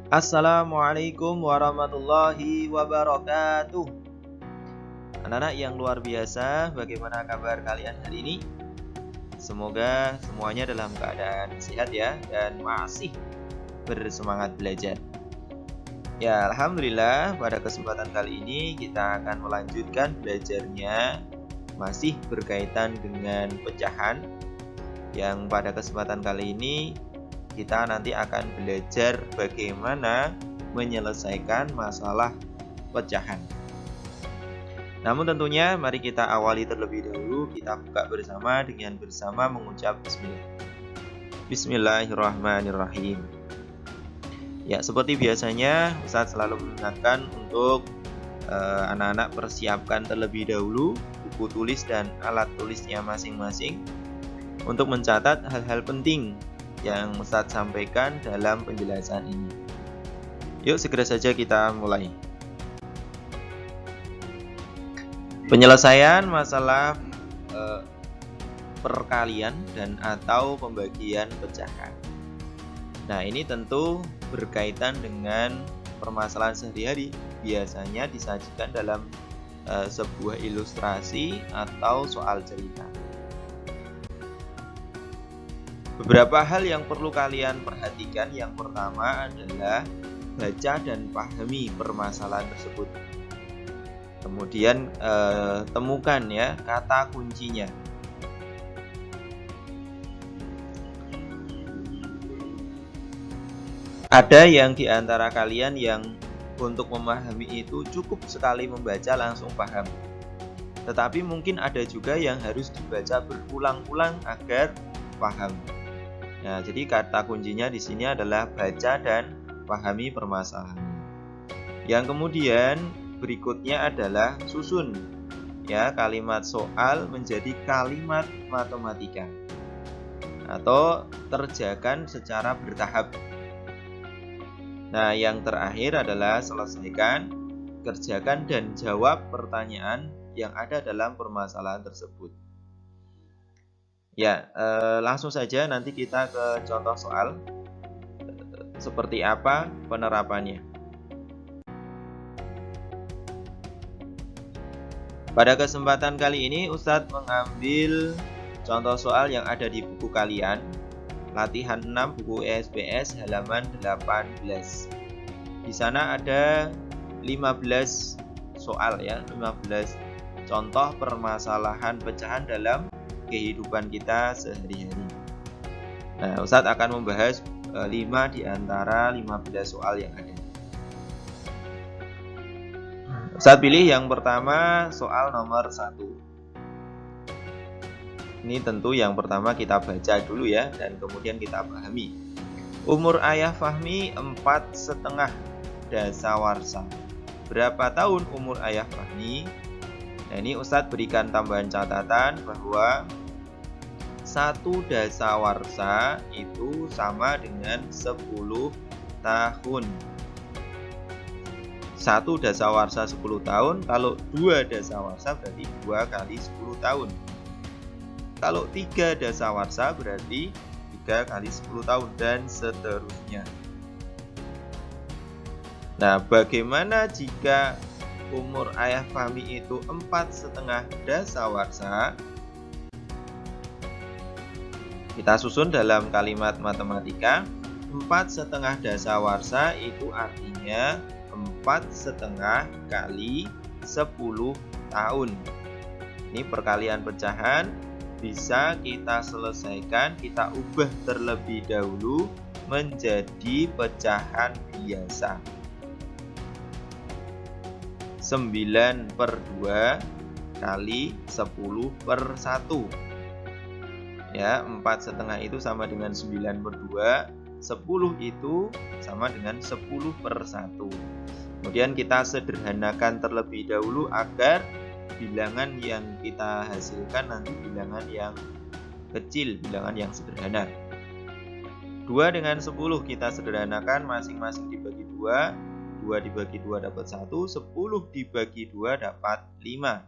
Assalamualaikum warahmatullahi wabarakatuh. Anak-anak yang luar biasa, bagaimana kabar kalian hari ini? Semoga semuanya dalam keadaan sehat ya, dan masih bersemangat belajar. Ya, alhamdulillah pada kesempatan kali ini kita akan melanjutkan belajarnya masih berkaitan dengan pecahan. Yang pada kesempatan kali ini kita nanti akan belajar bagaimana menyelesaikan masalah pecahan. Namun tentunya mari kita awali terlebih dahulu, kita buka bersama dengan mengucap bismillah. Bismillahirrahmanirrahim. Ya, seperti biasanya Ustadz selalu mengingatkan untuk anak-anak persiapkan terlebih dahulu buku tulis dan alat tulisnya masing-masing untuk mencatat hal-hal penting yang Ustadz sampaikan dalam penjelasan ini. Yuk segera saja kita mulai. Penyelesaian masalah perkalian dan atau pembagian pecahan. Nah, ini tentu berkaitan dengan permasalahan sehari-hari. Biasanya disajikan dalam sebuah ilustrasi atau soal cerita. Beberapa hal yang perlu kalian perhatikan. Yang pertama adalah baca dan pahami permasalahan tersebut. Kemudian temukan ya kata kuncinya. Ada yang di antara kalian yang untuk memahami itu cukup sekali membaca langsung paham. Tetapi mungkin ada juga yang harus dibaca berulang-ulang agar paham. Nah, jadi kata kuncinya di sini adalah baca dan pahami permasalahan. Yang kemudian berikutnya adalah susun ya kalimat soal menjadi kalimat matematika atau kerjakan secara bertahap. Nah, yang terakhir adalah selesaikan, kerjakan dan jawab pertanyaan yang ada dalam permasalahan tersebut. Ya, langsung saja nanti kita ke contoh soal. Seperti apa penerapannya? Pada kesempatan kali ini Ustadz mengambil contoh soal yang ada di buku kalian, latihan 6 buku ESPS halaman 18. Di sana ada 15 soal ya, 15 contoh permasalahan pecahan dalam kehidupan kita sehari-hari. Nah, Ustadz akan membahas 5 di antara 15 soal yang ada. Ustadz pilih yang pertama soal nomor 1. Ini tentu yang pertama kita baca dulu ya, dan kemudian kita pahami. Umur ayah Fahmi 4,5 dasawarsa. Berapa tahun umur ayah Fahmi? Nah, ini Ustadz berikan tambahan catatan bahwa 1 dasawarsa itu sama dengan 10 tahun. 1 dasawarsa 10 tahun, kalau 2 dasawarsa berarti 2 kali 10 tahun. Kalau 3 dasawarsa berarti 3 kali 10 tahun dan seterusnya. Nah, bagaimana jika umur ayah Fahmi itu 4,5 dasawarsa? Kita susun dalam kalimat matematika. 4,5 dasawarsa itu artinya 4,5 kali 10 tahun. Ini perkalian pecahan bisa kita selesaikan, kita ubah terlebih dahulu menjadi pecahan biasa. 9/2 kali 10/1. Ya, 4,5 itu sama dengan 9/2, 10 itu sama dengan 10/1. Kemudian kita sederhanakan terlebih dahulu agar bilangan yang kita hasilkan nanti bilangan yang kecil, bilangan yang sederhana. 2 dengan 10 kita sederhanakan, masing-masing dibagi 2. 2 dibagi 2 dapat 1, 10 dibagi 2 dapat 5.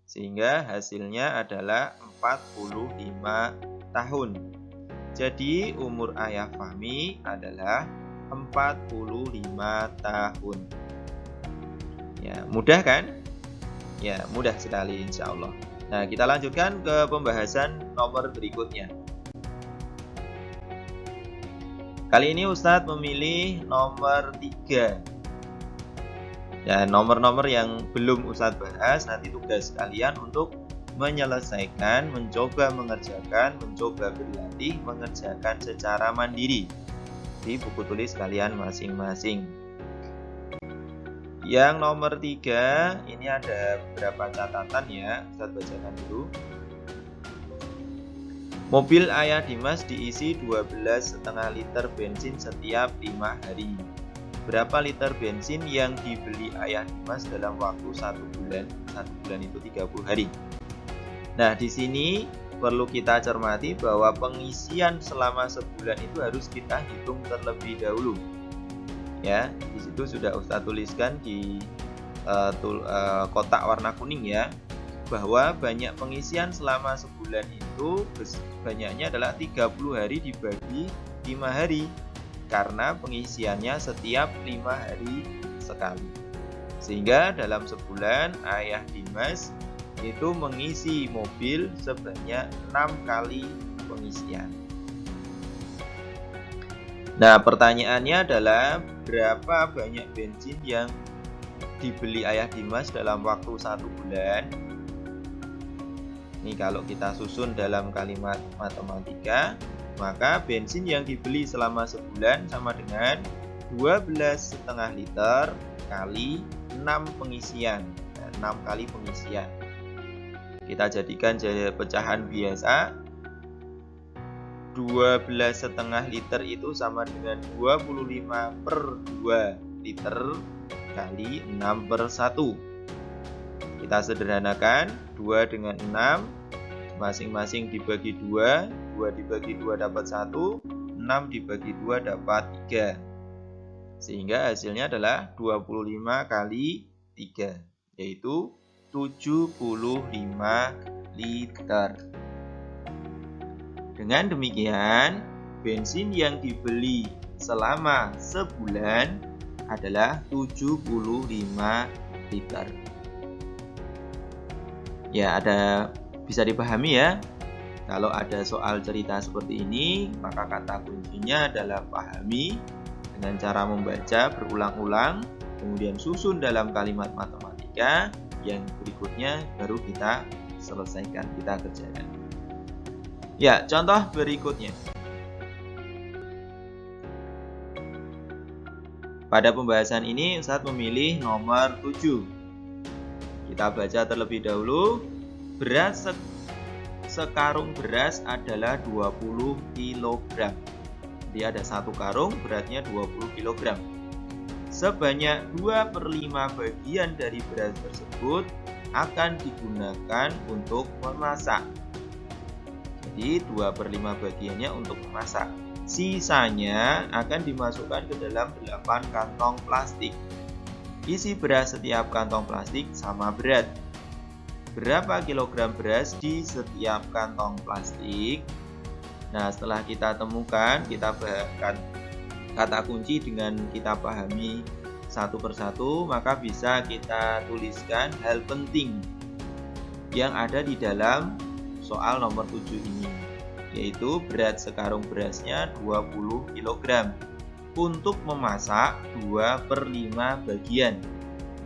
Sehingga hasilnya adalah 45 tahun. Jadi umur ayah Fahmi adalah 45 tahun. Ya, mudah kan? Ya, mudah sekali insya Allah. Nah, kita lanjutkan ke pembahasan nomor berikutnya. Kali ini Ustadz memilih nomor 3. Dan nomor-nomor yang belum Ustadz bahas, nanti tugas kalian untuk menyelesaikan, mencoba mengerjakan, mencoba berlatih, mengerjakan secara mandiri di buku tulis kalian masing-masing. Yang nomor 3, ini ada beberapa catatan ya, Ustadz bacakan dulu. Mobil Ayah Dimas diisi 12,5 liter bensin setiap 5 hari. Berapa liter bensin yang dibeli Ayah Dimas dalam waktu 1 bulan? 1 bulan itu 30 hari. Nah, di sini perlu kita cermati bahwa pengisian selama sebulan itu harus kita hitung terlebih dahulu. Ya, di situ sudah Ustadz tuliskan di kotak warna kuning ya, bahwa banyak pengisian selama sebulan itu banyaknya adalah 30 hari dibagi 5 hari, karena pengisiannya setiap 5 hari sekali. Sehingga dalam sebulan Ayah Dimas itu mengisi mobil sebanyak 6 kali pengisian. Nah, pertanyaannya adalah berapa banyak bensin yang dibeli Ayah Dimas dalam waktu 1 bulan? Ini kalau kita susun dalam kalimat matematika, maka bensin yang dibeli selama sebulan sama dengan 12,5 liter kali 6 pengisian. 6 kali pengisian. Kita jadikan jadi pecahan biasa. 12,5 liter itu sama dengan 25/2 liter kali 6/1. Kita sederhanakan, 2 dengan 6 masing-masing dibagi 2, 2 dibagi 2 dapat 1, 6 dibagi 2 dapat 3. Sehingga hasilnya adalah 25 kali 3, yaitu 75 liter. Dengan demikian, bensin yang dibeli selama sebulan adalah 75 liter. Ya, bisa dipahami ya. Kalau ada soal cerita seperti ini, maka kata kuncinya adalah pahami dengan cara membaca berulang-ulang, kemudian susun dalam kalimat matematika, yang berikutnya baru kita selesaikan, kita kerjakan. Ya, contoh berikutnya. Pada pembahasan ini, Ustadz memilih nomor 7. Kita baca terlebih dahulu. Beras sekarung beras adalah 20 kg. Jadi ada 1 karung beratnya 20 kg. Sebanyak 2/5 bagian dari beras tersebut akan digunakan untuk memasak. Jadi 2/5 bagiannya untuk memasak. Sisanya akan dimasukkan ke dalam 8 kantong plastik. Isi beras setiap kantong plastik sama berat. Berapa kilogram beras di setiap kantong plastik? Nah, setelah kita temukan, kita bahkan kata kunci dengan kita pahami satu persatu, maka bisa kita tuliskan hal penting yang ada di dalam soal nomor 7 ini, yaitu berat sekarung berasnya 20 kg. Untuk memasak 2/5 bagian.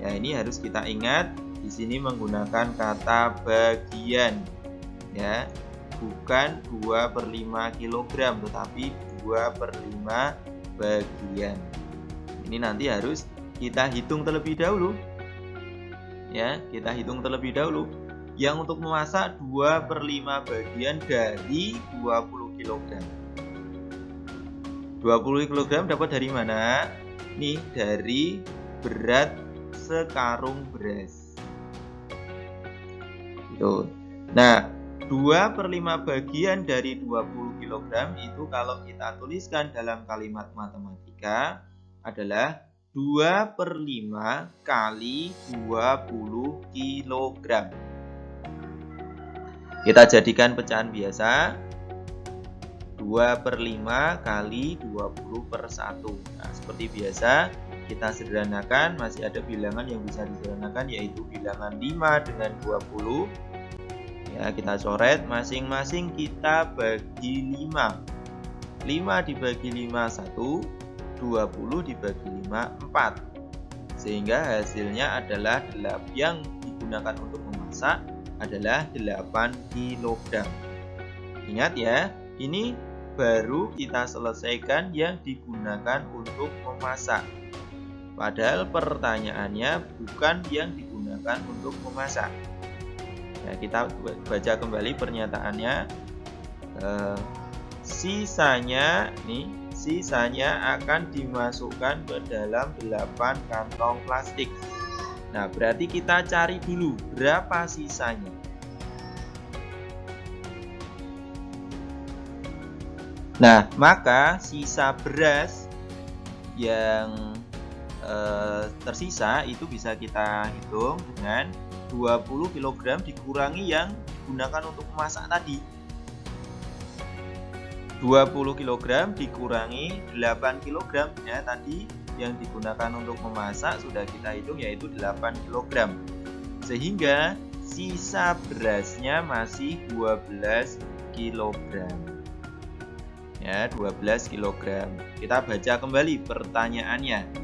Ya, ini harus kita ingat, di sini menggunakan kata bagian. Ya, bukan 2/5 kg, tetapi 2/5 bagian. Ini nanti harus kita hitung terlebih dahulu. Ya, kita hitung terlebih dahulu. Yang untuk memasak 2/5 bagian dari 20 kg. 20 kg dapat dari mana? Nih, dari berat sekarung beras. Gitu. Nah, 2/5 bagian dari 20 kg itu kalau kita tuliskan dalam kalimat matematika adalah 2/5 kali 20 kg. Kita jadikan pecahan biasa. 2/5 kali 20/1. Nah, seperti biasa kita sederhanakan, masih ada bilangan yang bisa disederhanakan, yaitu bilangan 5 dengan 20. Ya, kita coret, masing-masing kita bagi 5. 5 dibagi 5 1, 20 dibagi 5 4. Sehingga hasilnya adalah yang digunakan untuk memasak adalah 8 kg. Ingat ya, ini baru kita selesaikan yang digunakan untuk memasak. Padahal pertanyaannya bukan yang digunakan untuk memasak. Ya, kita baca kembali pernyataannya. Sisanya akan dimasukkan ke dalam 8 kantong plastik. Nah, berarti kita cari dulu berapa sisanya. Nah, maka sisa beras yang tersisa itu bisa kita hitung dengan 20 kg dikurangi yang digunakan untuk memasak tadi. 20 kg dikurangi 8 kg ya, tadi yang digunakan untuk memasak sudah kita hitung, yaitu 8 kg. Sehingga sisa berasnya masih 12 kg. Ya, 12 kg. Kita baca kembali pertanyaannya.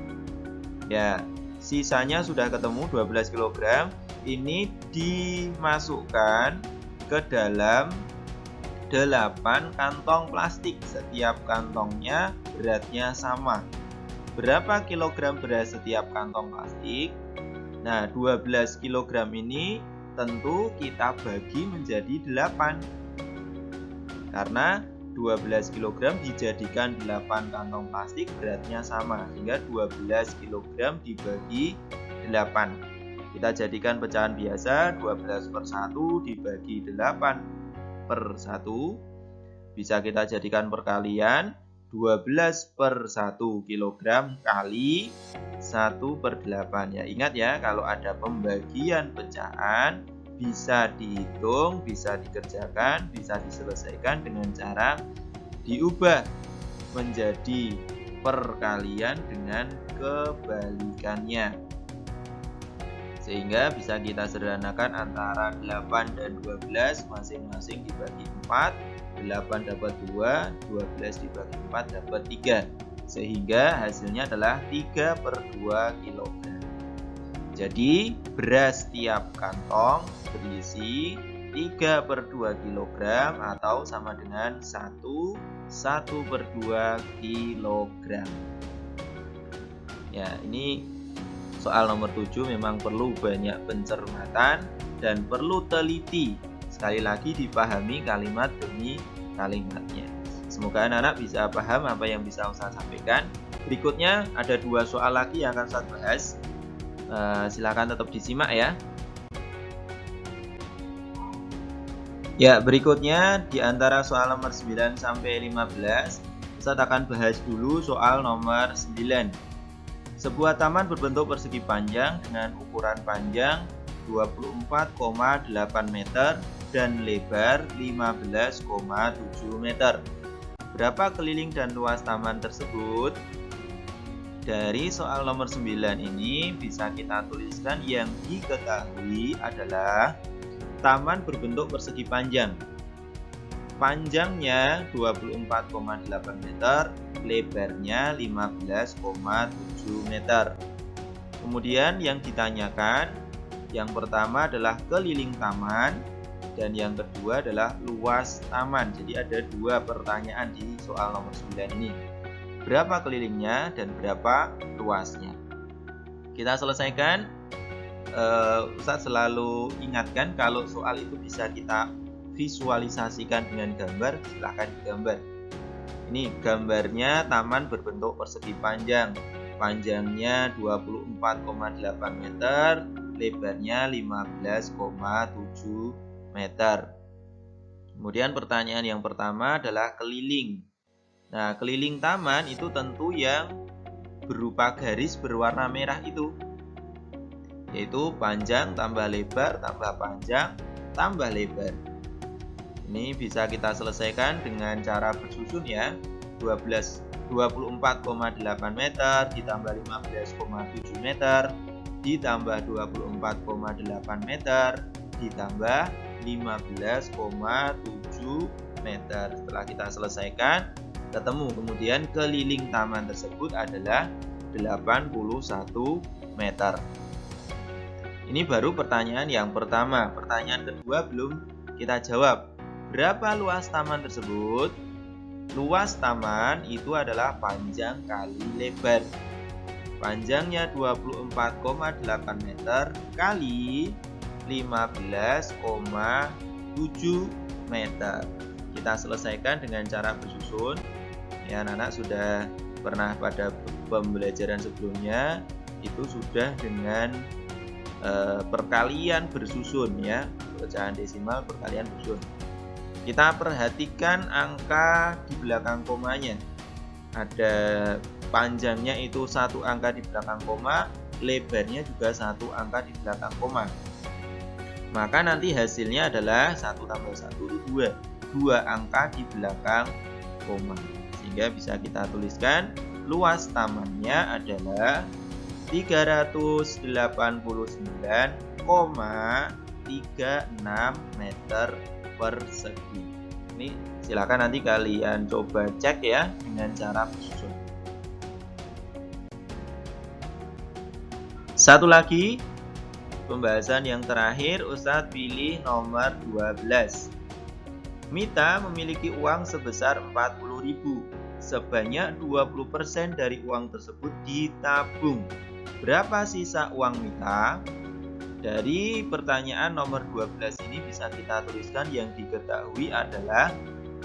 Ya, sisanya sudah ketemu 12 kg. Ini dimasukkan ke dalam 8 kantong plastik. Setiap kantongnya beratnya sama. Berapa kilogram beras setiap kantong plastik? Nah, 12 kg ini tentu kita bagi menjadi 8. Karena 12 kg dijadikan 8 kantong plastik beratnya sama, sehingga 12 kg dibagi 8. Kita jadikan pecahan biasa, 12/1 dibagi 8/1. Bisa kita jadikan perkalian, 12/1 kg kali 1/8. Ya, ingat ya, kalau ada pembagian pecahan bisa dihitung, bisa dikerjakan, bisa diselesaikan dengan cara diubah menjadi perkalian dengan kebalikannya. Sehingga bisa kita sederhanakan antara 8 dan 12 masing-masing dibagi 4. 8 dapat 2, 12 dibagi 4 dapat 3. Sehingga hasilnya adalah 3/2 kg. Jadi beras tiap kantong berisi 3/2 kg atau sama dengan 1/2 kg. Ya, ini soal nomor 7 memang perlu banyak pencermatan dan perlu teliti. Sekali lagi dipahami kalimat demi kalimatnya. Semoga anak-anak bisa paham apa yang bisa Ustaz sampaikan. Berikutnya ada 2 soal lagi yang akan Ustaz bahas. Silakan tetap disimak ya. Ya, berikutnya di antara soal nomor 9 sampai 15, Ustaz akan bahas dulu soal nomor 9. Sebuah taman berbentuk persegi panjang dengan ukuran panjang 24,8 meter dan lebar 15,7 meter. Berapa keliling dan luas taman tersebut? Dari soal nomor 9 ini bisa kita tuliskan yang diketahui adalah taman berbentuk persegi panjang. Panjangnya 24,8 meter, lebarnya 15,7 meter. Kemudian yang ditanyakan, yang pertama adalah keliling taman dan yang kedua adalah luas taman. Jadi ada 2 pertanyaan di soal nomor 9 ini. Berapa kelilingnya dan berapa luasnya? Kita selesaikan. Ustaz selalu ingatkan kalau soal itu bisa kita visualisasikan dengan gambar, silahkan digambar. Ini gambarnya taman berbentuk persegi panjang. Panjangnya 24,8 meter, lebarnya 15,7 meter. Kemudian pertanyaan yang pertama adalah keliling. Nah, keliling taman itu tentu yang berupa garis berwarna merah itu, yaitu panjang tambah lebar tambah panjang tambah lebar. Ini bisa kita selesaikan dengan cara bersusun ya. 24,8 meter ditambah 15,7 meter ditambah 24,8 meter ditambah 15,7 meter. Setelah kita selesaikan, ketemu. Kemudian keliling taman tersebut adalah 81 meter. Ini baru pertanyaan yang pertama. Pertanyaan kedua belum kita jawab. Berapa luas taman tersebut? Luas taman itu adalah panjang kali lebar. Panjangnya 24,8 meter kali 15,7 meter. Kita selesaikan dengan cara bersusun. Ya, anak-anak sudah pernah pada pembelajaran sebelumnya itu sudah dengan perkalian bersusun ya, pecahan desimal perkalian bersusun. Kita perhatikan angka di belakang komanya. Ada panjangnya itu satu angka di belakang koma, lebarnya juga satu angka di belakang koma. Maka nanti hasilnya adalah 1 tambah 1 itu 2. 2 angka di belakang koma. Sehingga bisa kita tuliskan luas tamannya adalah 389,36 meter persegi. Ini silakan nanti kalian coba cek ya dengan cara bersusun. Satu lagi pembahasan yang terakhir, Ustadz pilih nomor 12. Mita memiliki uang sebesar 40.000. Sebanyak 20% dari uang tersebut ditabung. Berapa sisa uang Mita? Dari pertanyaan nomor 12 ini bisa kita tuliskan yang diketahui adalah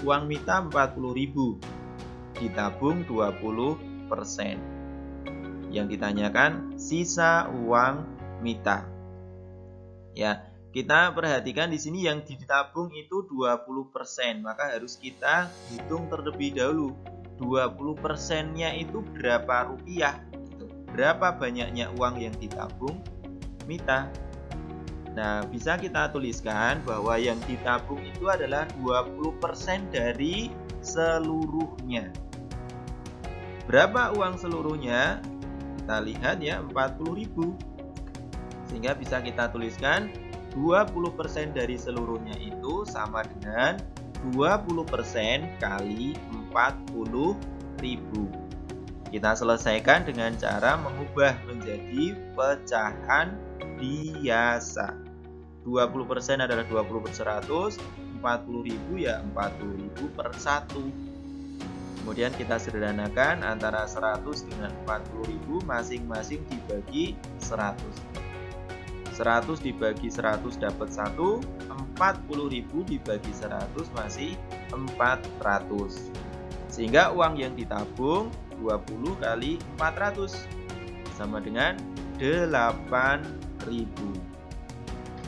uang Mita 40.000, ditabung 20%. Yang ditanyakan sisa uang Mita. Ya, kita perhatikan di sini yang ditabung itu 20%, maka harus kita hitung terlebih dahulu. 20%-nya itu berapa rupiah? Berapa banyaknya uang yang ditabung Mita? Nah, bisa kita tuliskan bahwa yang ditabung itu adalah 20% dari seluruhnya. Berapa uang seluruhnya? Kita lihat ya, 40.000. Sehingga bisa kita tuliskan 20% dari seluruhnya itu sama dengan 20% kali 40.000. Kita selesaikan dengan cara mengubah menjadi pecahan biasa. 20% adalah 20 per 100, 40.000 ya 40.000 per 1. Kemudian kita sederhanakan antara 100 dengan 40.000 masing-masing dibagi 100. 100 dibagi 100 dapat 1, 40.000 dibagi 100 masih 400. Sehingga uang yang ditabung 20 kali 400 sama dengan 8.000.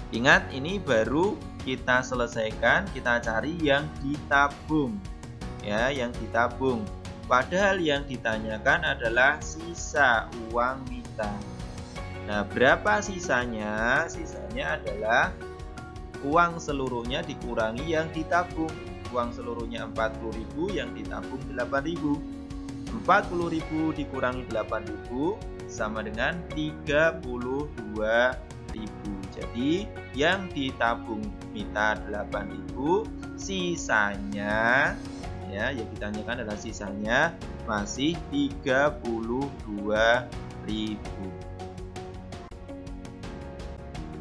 Ingat, ini baru kita selesaikan, kita cari yang ditabung. Ya, yang ditabung. Padahal yang ditanyakan adalah sisa uang Mita. Nah, berapa sisanya? Sisanya adalah uang seluruhnya dikurangi yang ditabung. Uang seluruhnya 40.000, yang ditabung 8.000. 40.000 dikurangi 8.000 sama dengan 32.000. Jadi yang ditabung Mita 8.000, sisanya ya, yang ditanyakan adalah sisanya masih 32.000.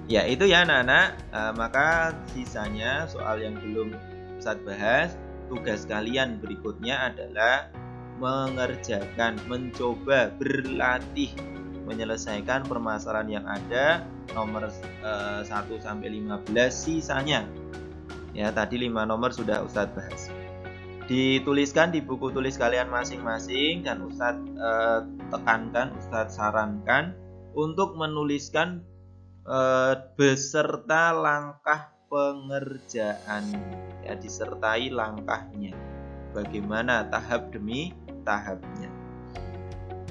Ya, itu ya anak-anak. Maka sisanya soal yang belum Ustadz bahas, tugas kalian berikutnya adalah mencoba berlatih menyelesaikan permasalahan yang ada nomor 1 sampai 15 sisanya. Ya, tadi 5 nomor sudah Ustadz bahas. Dituliskan di buku tulis kalian masing-masing dan Ustadz tekankan, Ustadz sarankan untuk menuliskan beserta langkah pengerjaan, ya, disertai langkahnya. Bagaimana tahap demi tahapnya.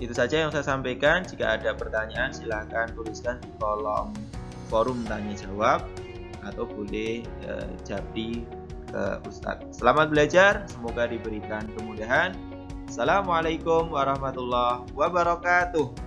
Itu saja yang saya sampaikan. Jika ada pertanyaan silahkan tuliskan di kolom forum tanya jawab atau boleh japri ke ke Ustadz. Selamat belajar, semoga diberikan kemudahan. Assalamualaikum warahmatullahi wabarakatuh.